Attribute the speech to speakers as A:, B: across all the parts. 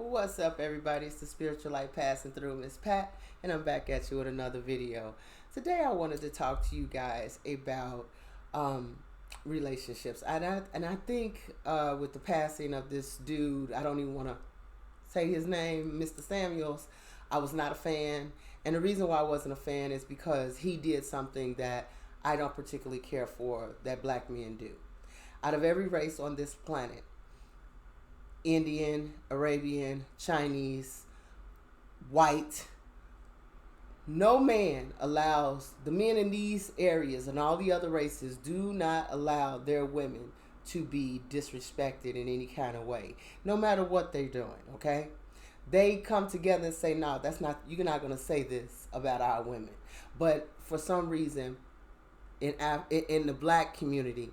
A: What's up, everybody? It's the Spiritual Light Passing Through, Miss Pat, and I'm back at you with another video. Today, I wanted to talk to you guys about relationships. And I think with the passing of this dude, I don't even want to say his name, Mr. Samuels, I was not a fan. And the reason why I wasn't a fan is because he did something that I don't particularly care for that black men do. Out of every race on this planet, Indian, Arabian, Chinese, white, no man allows, the men in these areas and all the other races do not allow their women to be disrespected in any kind of way, no matter what they're doing, okay? They come together and say, no, that's not, you're not going to say this about our women. But for some reason, in the black community,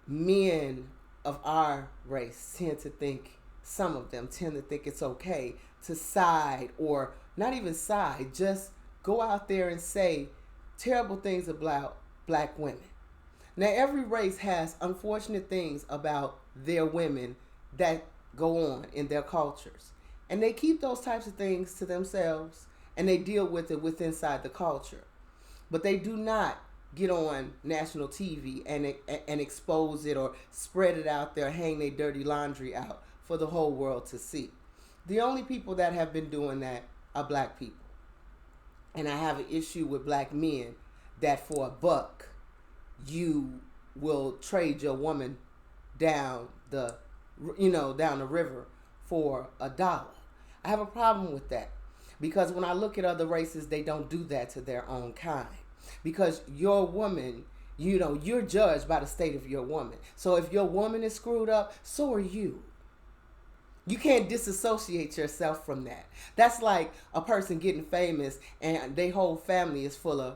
A: men of our race tend to think, some of them tend to think it's okay to side, or not even side, just go out there and say terrible things about black women. Now, every race has unfortunate things about their women that go on in their cultures. And they keep those types of things to themselves, and they deal with it inside the culture. But they do not get on national TV and expose it or spread it out there, hang their dirty laundry out for the whole world to see. The only people that have been doing that are black people. And I have an issue with black men that for a buck, you will trade your woman down the river for $1. I have a problem with that, because when I look at other races, they don't do that to their own kind. Because your woman, you're judged by the state of your woman. So if your woman is screwed up, so are you. You can't disassociate yourself from that. That's like a person getting famous and their whole family is full of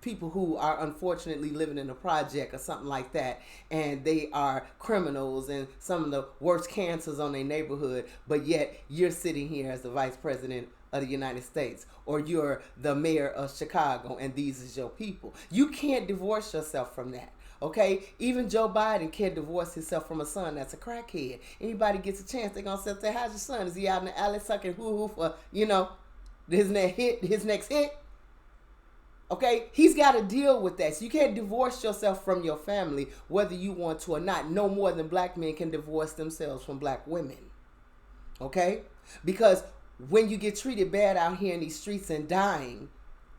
A: people who are unfortunately living in a project or something like that, and they are criminals and some of the worst cancers on their neighborhood, but yet you're sitting here as the vice president of the United States, or you're the mayor of Chicago, and these is your people. You can't divorce yourself from that. Okay, even Joe Biden can't divorce himself from a son that's a crackhead. Anybody gets a chance, they're gonna say, "How's your son? Is he out in the alley sucking hoo-hoo for his next hit?" Okay, he's got to deal with that. So you can't divorce yourself from your family, whether you want to or not. No more than black men can divorce themselves from black women. Okay, because when you get treated bad out here in these streets and dying,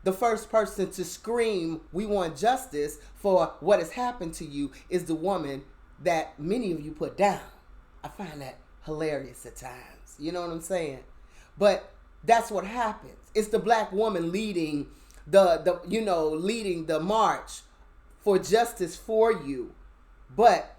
A: the first person to scream, "We want justice for what has happened to you," is the woman that many of you put down. I find that hilarious at times. You know what I'm saying? But that's what happens. It's the black woman leading leading the march for justice for you, but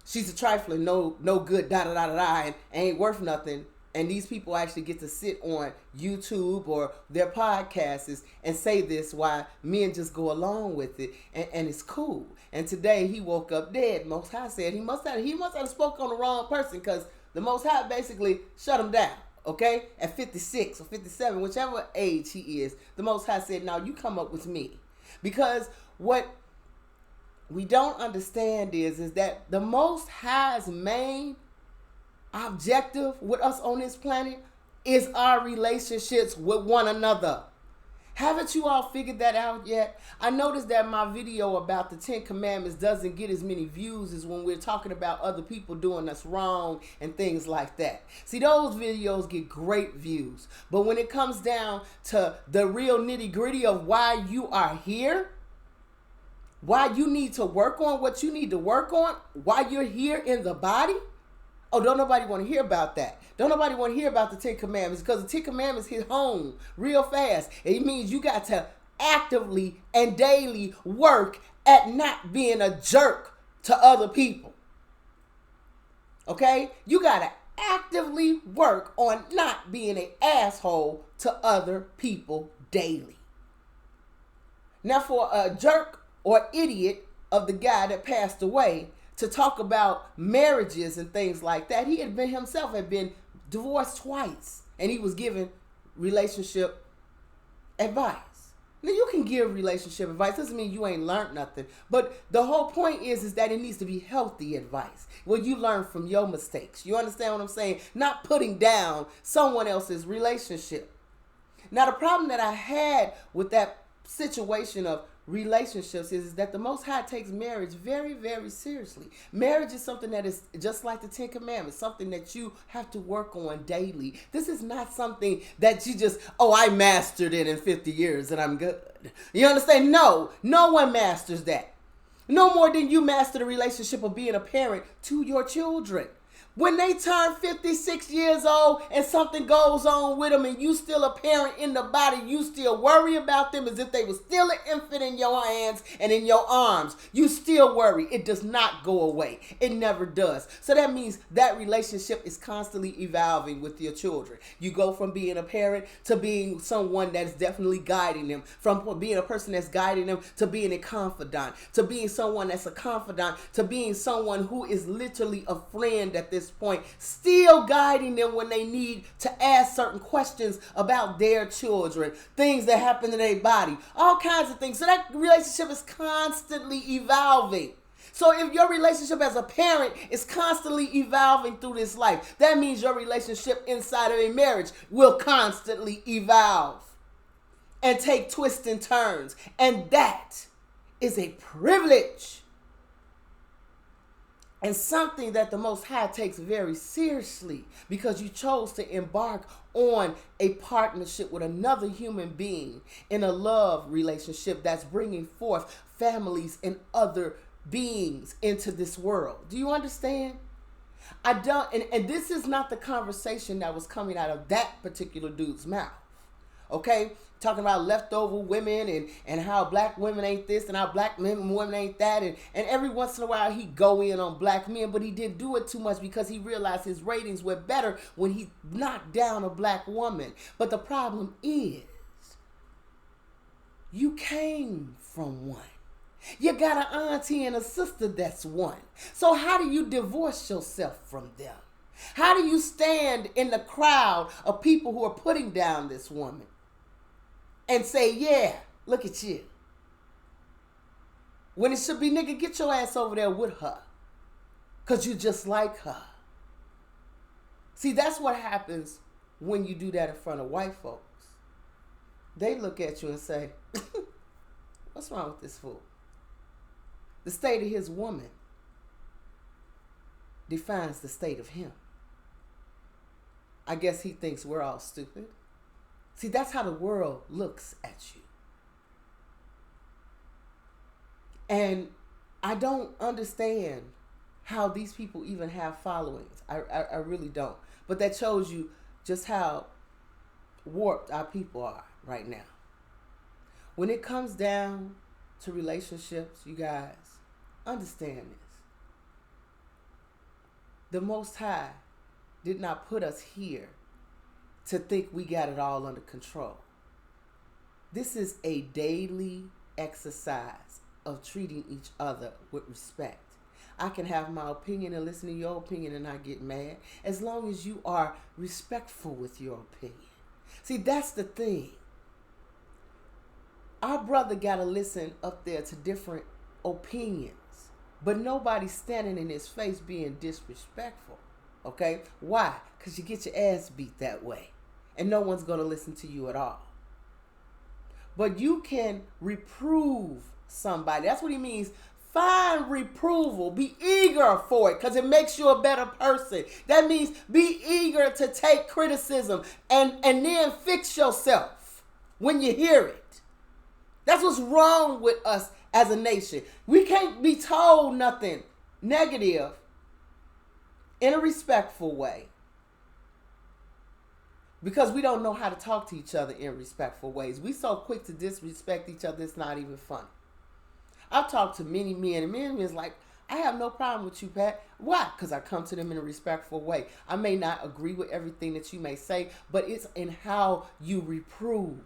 A: she's a trifling, no good, and ain't worth nothing. And these people actually get to sit on YouTube or their podcasts and say this, while men just go along with it, and it's cool. And today he woke up dead. Most High said he must have spoke on the wrong person, because the Most High basically shut him down. Okay, at 56 or 57, whichever age he is, the Most High said, "Now you come up with me," because what we don't understand is that the Most High's main objective with us on this planet is our relationships with one another. Haven't you all figured that out yet? I noticed that my video about the 10 Commandments doesn't get as many views as when we're talking about other people doing us wrong and things like that. See, those videos get great views. But when it comes down to the real nitty gritty of why you are here, why you need to work on what you need to work on, why you're here in the body, oh, don't nobody want to hear about that. Don't nobody want to hear about the 10 Commandments, because the 10 Commandments hit home real fast. It means you got to actively and daily work at not being a jerk to other people. Okay? You got to actively work on not being an asshole to other people daily. Now, for a jerk or idiot of the guy that passed away to talk about marriages and things like that, he had been divorced twice, and he was given relationship advice. Now you can give relationship advice. Doesn't mean you ain't learned nothing. But the whole point is that it needs to be healthy advice. Where you learn from your mistakes. You understand what I'm saying? Not putting down someone else's relationship. Now the problem that I had with that situation of relationships is that the Most High takes marriage very, very seriously. Marriage is something that is just like the Ten Commandments, something that you have to work on daily. This is not something that you just, oh, I mastered it in 50 years and I'm good. You understand? No, no one masters that. No more than you master the relationship of being a parent to your children. When they turn 56 years old and something goes on with them and you still a parent in the body, you still worry about them as if they were still an infant in your hands and in your arms. You still worry. It does not go away. It never does. So that means that relationship is constantly evolving with your children. You go from being a parent to being someone that's definitely guiding them, from being a person that's guiding them to being a confidant, to being someone that's a confidant, to being someone who is literally a friend at this point, still guiding them when they need to ask certain questions about their children, things that happen in their body, all kinds of things. So that relationship is constantly evolving. So if your relationship as a parent is constantly evolving through this life, that means your relationship inside of a marriage will constantly evolve and take twists and turns. And that is a privilege. And something that the Most High takes very seriously, because you chose to embark on a partnership with another human being in a love relationship that's bringing forth families and other beings into this world. Do you understand? I don't, and this is not the conversation that was coming out of that particular dude's mouth. Okay? Talking about leftover women and how black women ain't this and how black women ain't that. And every once in a while he go in on black men, but he didn't do it too much because he realized his ratings were better when he knocked down a black woman. But the problem is, you came from one. You got an auntie and a sister that's one. So how do you divorce yourself from them? How do you stand in the crowd of people who are putting down this woman and say, yeah, look at you, when it should be, nigga, get your ass over there with her, because you just like her? See, that's what happens when you do that in front of white folks. They look at you and say, what's wrong with this fool? The state of his woman defines the state of him. I guess he thinks we're all stupid. See, that's how the world looks at you. And I don't understand how these people even have followings. I really don't. But that shows you just how warped our people are right now. When it comes down to relationships, you guys, understand this. The Most High did not put us here to think we got it all under control. This is a daily exercise of treating each other with respect. I can have my opinion and listen to your opinion and not get mad, as long as you are respectful with your opinion. See, that's the thing. Our brother got to listen up there to different opinions, but nobody's standing in his face being disrespectful. Okay? Why? Because you get your ass beat that way. And no one's going to listen to you at all. But you can reprove somebody. That's what he means. Find reproval. Be eager for it, because it makes you a better person. That means be eager to take criticism and then fix yourself when you hear it. That's what's wrong with us as a nation. We can't be told nothing negative in a respectful way, because we don't know how to talk to each other in respectful ways. We so quick to disrespect each other, it's not even funny. I've talked to many men, and men is like, I have no problem with you, Pat. Why? Because I come to them in a respectful way. I may not agree with everything that you may say, but it's in how you reprove.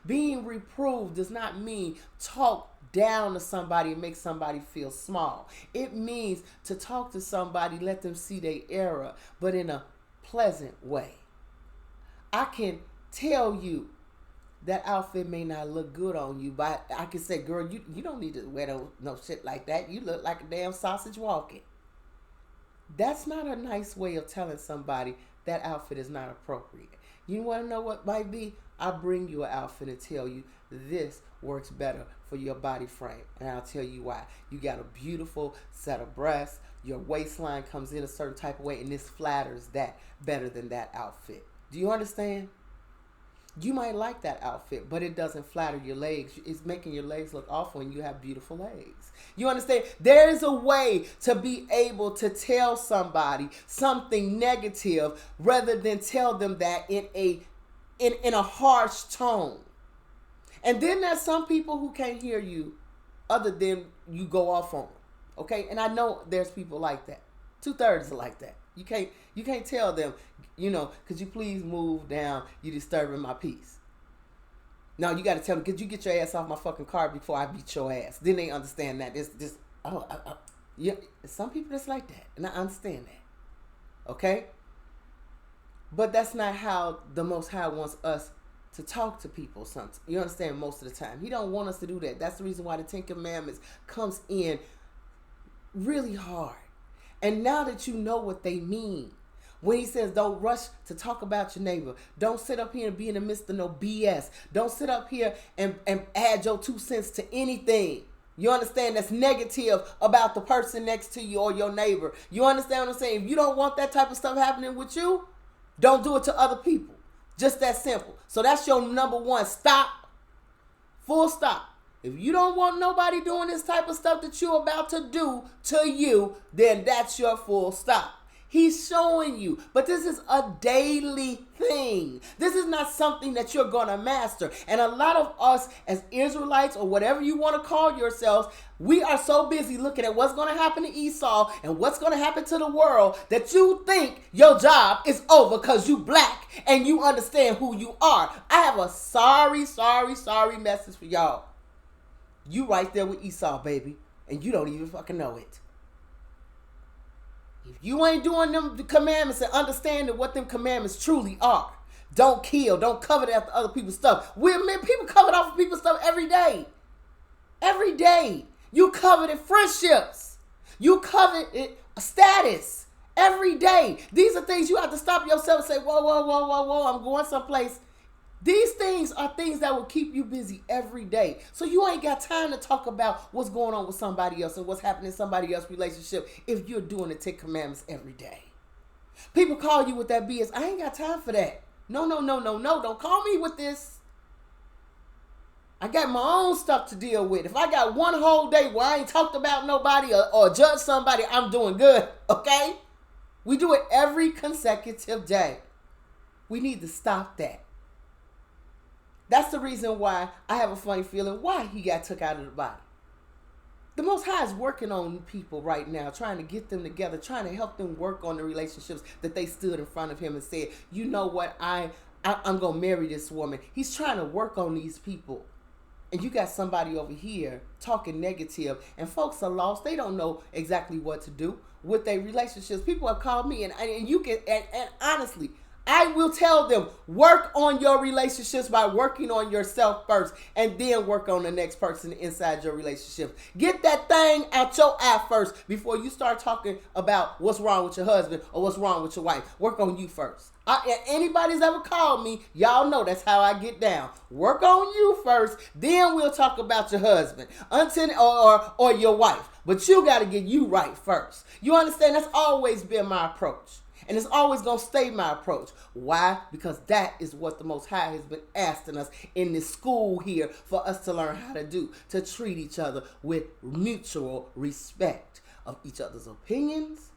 A: Being reproved does not mean talk down to somebody and make somebody feel small. It means to talk to somebody, let them see their error, but in a pleasant way. I can tell you that outfit may not look good on you, but I can say, girl, you don't need to wear no shit like that. You look like a damn sausage walking. That's not a nice way of telling somebody that outfit is not appropriate. You want to know what might be? I'll bring you an outfit and tell you this works better for your body frame. And I'll tell you why. You got a beautiful set of breasts. Your waistline comes in a certain type of way, and this flatters that better than that outfit. Do you understand? You might like that outfit, but it doesn't flatter your legs. It's making your legs look awful, and you have beautiful legs. You understand? There is a way to be able to tell somebody something negative rather than tell them that in a harsh tone. And then there's some people who can't hear you other than you go off on them. Okay? And I know there's people like that. 2/3 are like that. You can't tell them, could you please move down? You're disturbing my peace. No, you got to tell them, could you get your ass off my fucking car before I beat your ass? Then they understand that. Yeah, some people that's like that, and I understand that. Okay? But that's not how the Most High wants us to talk to people. You understand? Most of the time, He don't want us to do that. That's the reason why the 10 Commandments comes in really hard. And now that you know what they mean, when He says don't rush to talk about your neighbor, don't sit up here and be in the midst of no BS, don't sit up here and add your 2 cents to anything. You understand? That's negative about the person next to you or your neighbor. You understand what I'm saying? If you don't want that type of stuff happening with you, don't do it to other people. Just that simple. So that's your number one. Stop. Full stop. If you don't want nobody doing this type of stuff that you're about to do to you, then that's your full stop. He's showing you. But this is a daily thing. This is not something that you're going to master. And a lot of us as Israelites, or whatever you want to call yourselves, we are so busy looking at what's going to happen to Esau and what's going to happen to the world that you think your job is over because you black and you understand who you are. I have a sorry message for y'all. You right there with Esau, baby, and you don't even fucking know it. If you ain't doing them commandments and understanding what them commandments truly are, don't kill, don't covet after other people's stuff. People covet off of people's stuff every day. Every day. You coveted friendships. You coveted status every day. These are things you have to stop yourself and say, whoa, I'm going someplace. These things are things that will keep you busy every day. So you ain't got time to talk about what's going on with somebody else and what's happening in somebody else's relationship if you're doing the 10 Commandments every day. People call you with that BS. I ain't got time for that. No. Don't call me with this. I got my own stuff to deal with. If I got one whole day where I ain't talked about nobody or judged somebody, I'm doing good. Okay? We do it every consecutive day. We need to stop that. That's the reason why I have a funny feeling why he got took out of the body. The Most High is working on people right now, trying to get them together, trying to help them work on the relationships that they stood in front of him and said, you know what, I'm going to marry this woman. He's trying to work on these people. And you got somebody over here talking negative, and folks are lost. They don't know exactly what to do with their relationships. People have called me, and you can, and honestly, I will tell them, work on your relationships by working on yourself first and then work on the next person inside your relationship. Get that thing out your eye first before you start talking about what's wrong with your husband or what's wrong with your wife. Work on you first. Anybody's ever called me, y'all know that's how I get down. Work on you first, then we'll talk about your husband or your wife. But you got to get you right first. You understand? That's always been my approach. And it's always going to stay my approach. Why? Because that is what the Most High has been asking us in this school here for us to learn how to do. To treat each other with mutual respect of each other's opinions,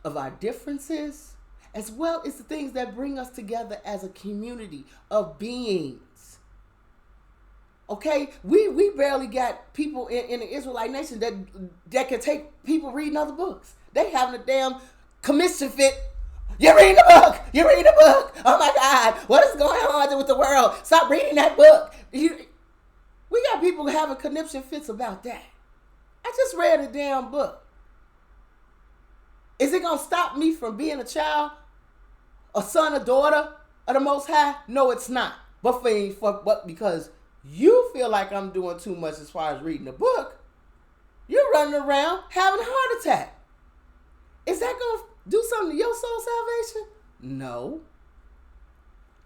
A: of our differences, as well as the things that bring us together as a community of beings. Okay? We barely got people in the Israelite nation that can take people reading other books. They having a damn commission fit. You're reading the book. You're reading the book. Oh my God. What is going on with the world? Stop reading that book. We got people having conniption fits about that. I just read a damn book. Is it going to stop me from being a child, a son, a daughter of the Most High? No, it's not. But because you feel like I'm doing too much as far as reading a book, you're running around having a heart attack. Is that going to do something to your soul salvation? No.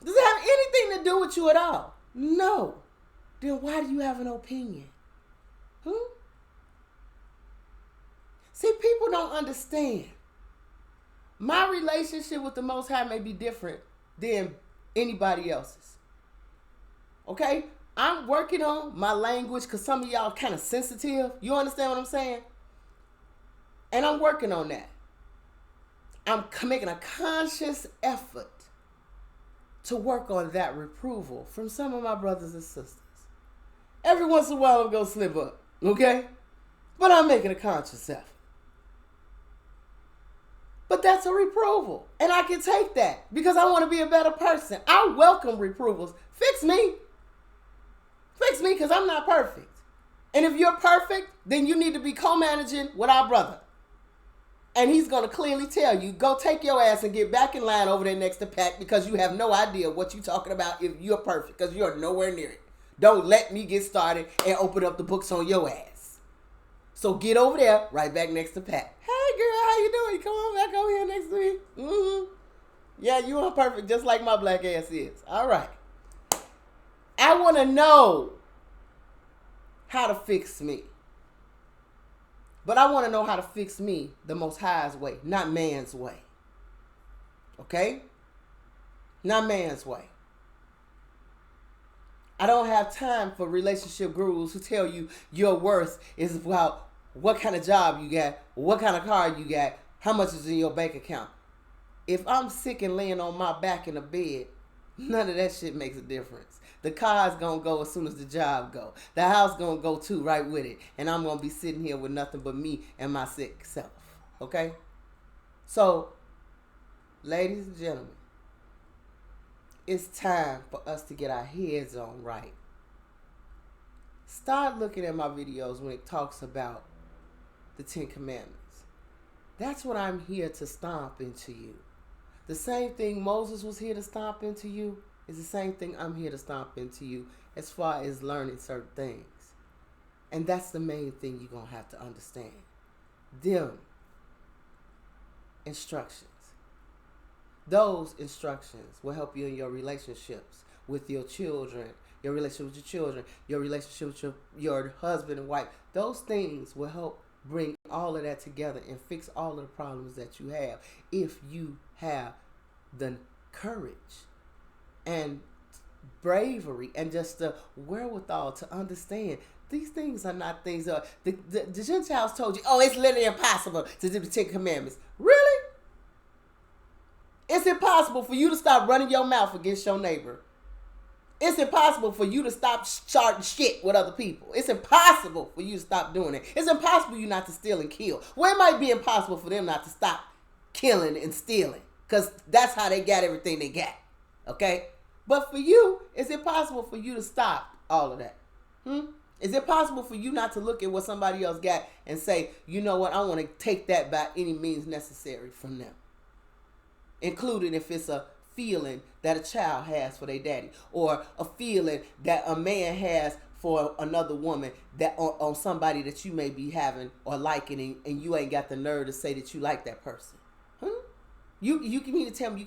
A: Does it have anything to do with you at all? No. Then why do you have an opinion? See, people don't understand. My relationship with the Most High may be different than anybody else's. Okay? I'm working on my language because some of y'all kind of sensitive. You understand what I'm saying? And I'm working on that. I'm making a conscious effort to work on that reproval from some of my brothers and sisters. Every once in a while I'm going to slip up. Okay? But I'm making a conscious effort. But that's a reproval. And I can take that because I want to be a better person. I welcome reprovals. Fix me. Fix me because I'm not perfect. And if you're perfect, then you need to be co-managing with our brother. And he's going to clearly tell you, go take your ass and get back in line over there next to Pat because you have no idea what you're talking about if you're perfect because you're nowhere near it. Don't let me get started and open up the books on your ass. So get over there right back next to Pat. Hey girl, how you doing? You come on back over here next to me. Yeah, you are perfect just like my black ass is. All right. I want to know how to fix me. But I want to know how to fix me the Most High's way, not man's way. Okay? Not man's way. I don't have time for relationship gurus who tell you your worth is about what kind of job you got, what kind of car you got, how much is in your bank account. If I'm sick and laying on my back in a bed, none of that shit makes a difference. The car's gonna go as soon as the job go. The house gonna go too right with it. And I'm gonna be sitting here with nothing but me and my sick self. Okay? So, ladies and gentlemen, it's time for us to get our heads on right. Start looking at my videos when it talks about the 10 Commandments. That's what I'm here to stomp into you. The same thing Moses was here to stomp into you is the same thing I'm here to stomp into you as far as learning certain things. And that's the main thing you're going to have to understand. Them instructions. Those instructions will help you in your relationships with your children, your relationship with your children, your relationship with your husband and wife. Those things will help bring all of that together and fix all of the problems that you have if you have the courage and bravery and just the wherewithal to understand these things are not things the Gentiles told you, oh, it's literally impossible to do the 10 Commandments. Really? It's impossible for you to stop running your mouth against your neighbor. It's impossible for you to stop starting shit with other people. It's impossible for you to stop doing it. It's impossible for you not to steal and kill. Well, it might be impossible for them not to stop killing and stealing because that's how they got everything they got. Okay? But for you, is it possible for you to stop all of that? Is it possible for you not to look at what somebody else got and say, you know what, I want to take that by any means necessary from them? Including if it's a feeling that a child has for their daddy or a feeling that a man has for another woman that on somebody that you may be having or liking and you ain't got the nerve to say that you like that person. You can mean to tell me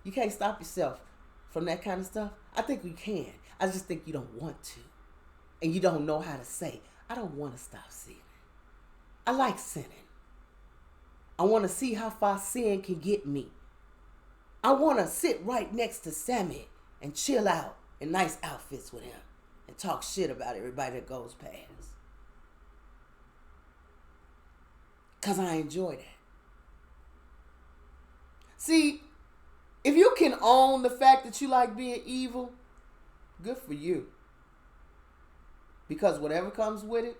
A: you can't stop yourself from that kind of stuff? I think you can. I just think you don't want to. And you don't know how to say, I don't want to stop sinning. I like sinning. I want to see how far sin can get me. I want to sit right next to Sammy and chill out in nice outfits with him and talk shit about everybody that goes past. Because I enjoy that. See, if you can own the fact that you like being evil, good for you. Because whatever comes with it,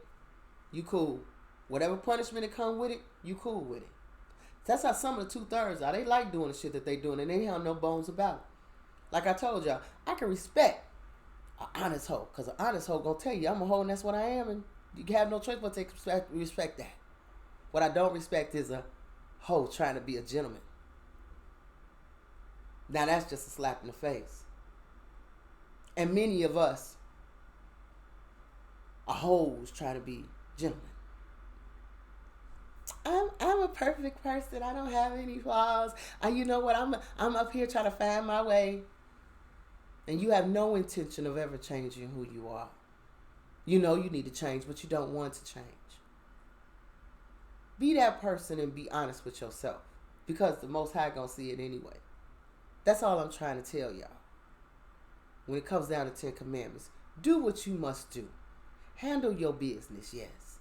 A: you cool. Whatever punishment that comes with it, you cool with it. That's how some of the 2/3 are. They like doing the shit that they doing and they have no bones about it. Like I told y'all, I can respect an honest hoe. Because an honest hoe gonna tell you, I'm a hoe and that's what I am. And you have no choice but to respect that. What I don't respect is a hoe trying to be a gentleman. Now that's just a slap in the face. And many of us are hoes trying to be gentlemen. I'm a perfect person. I don't have any flaws. You know what? I'm up here trying to find my way. And you have no intention of ever changing who you are. You know you need to change, but you don't want to change. Be that person and be honest with yourself, because the Most High gonna see it anyway. That's all I'm trying to tell y'all. When it comes down to 10 Commandments, do what you must do. Handle your business, yes.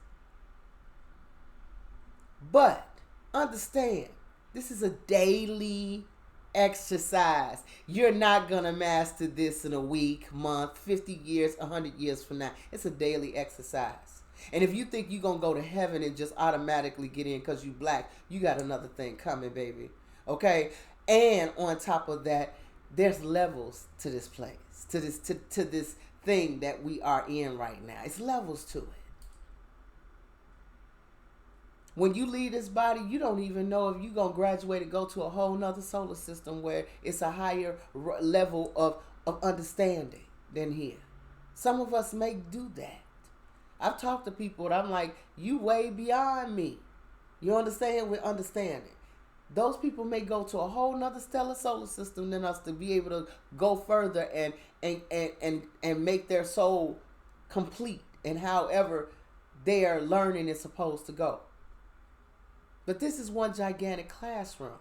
A: But understand, this is a daily exercise. You're not going to master this in a week, month, 50 years, 100 years from now. It's a daily exercise. And if you think you're going to go to heaven and just automatically get in because you black, you got another thing coming, baby. Okay? And on top of that, there's levels to this place, to this thing that we are in right now. It's levels to it. When you leave this body, you don't even know if you're going to graduate and go to a whole nother solar system where it's a higher level of understanding than here. Some of us may do that. I've talked to people and I'm like, you way beyond me. You understand? With understanding. Those people may go to a whole nother stellar solar system than us to be able to go further and make their soul complete and however their learning is supposed to go. But this is one gigantic classroom.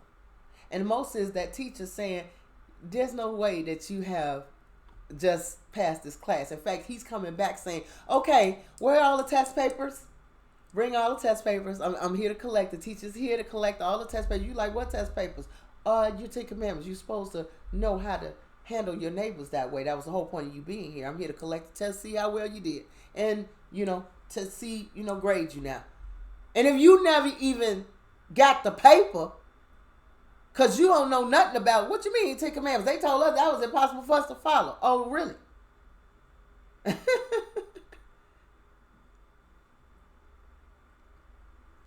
A: And most is that teacher saying, there's no way that you have just passed this class. In fact, he's coming back saying, okay, where are all the test papers? Bring all the test papers. I'm here to collect. The teacher's here to collect all the test papers. You like, what test papers? Your 10 Commandments. You're supposed to know how to handle your neighbors that way. That was the whole point of you being here. I'm here to collect the test, see how well you did. And, to see, grade you now. And if you never even got the paper, because you don't know nothing about, what you mean 10 Commandments? They told us that was impossible for us to follow. Oh, really?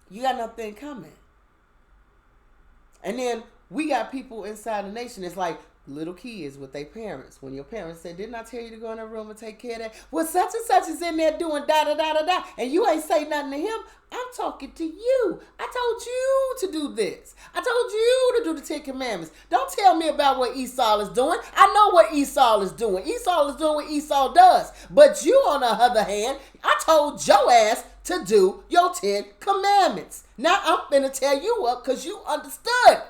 A: You got nothing coming. And then we got people inside the nation. It's like little kids with their parents. When your parents say, didn't I tell you to go in the room and take care of that? Well, such and such is in there doing da-da-da-da-da. And you ain't say nothing to him. I'm talking to you. I told you to do this. I told you to do the 10 Commandments. Don't tell me about what Esau is doing. I know what Esau is doing. Esau is doing what Esau does. But you, on the other hand, I told your ass to do your 10 Commandments. Now I'm finna tell you up because you understood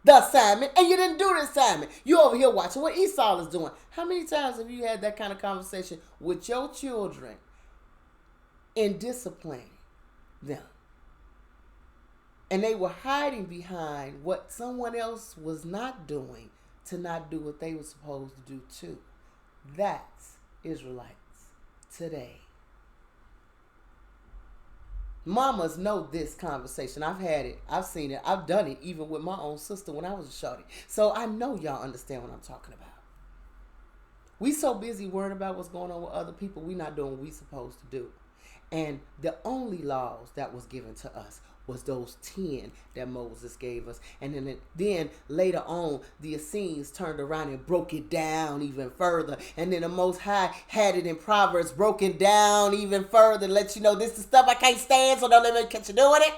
A: the assignment and you didn't do the assignment. You over here watching what Esau is doing. How many times have you had that kind of conversation with your children in disciplining them? And they were hiding behind what someone else was not doing to not do what they were supposed to do too. That's Israelites today. Mamas know this conversation. I've had it. I've seen it. I've done it even with my own sister when I was a shorty. So I know y'all understand what I'm talking about. We so busy worrying about what's going on with other people, we not doing what we supposed to do. And the only laws that was given to us was those 10 that Moses gave us. And then later on, the Essenes turned around and broke it down even further. And then the Most High had it in Proverbs broken down even further. Let you know this is stuff I can't stand, so don't let me catch you doing it.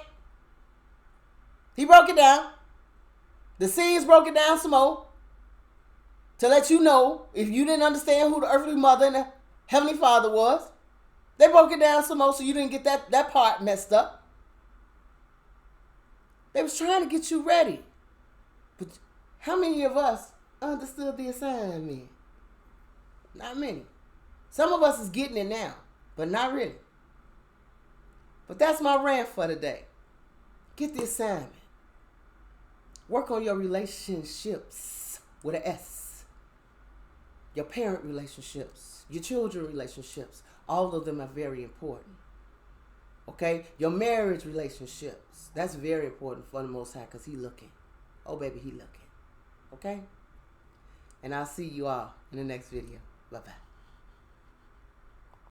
A: He broke it down. The Essenes broke it down some more to let you know if you didn't understand who the earthly mother and the heavenly father was. They broke it down some more so you didn't get that part messed up. They was trying to get you ready. But how many of us understood the assignment? Not many. Some of us is getting it now, but not really. But that's my rant for today. Get the assignment. Work on your relationships with an S. Your parent relationships, your children relationships. All of them are very important. Okay? Your marriage relationships. That's very important for the Most High because he looking. Oh, baby, he looking. Okay? And I'll see you all in the next video. Bye-bye.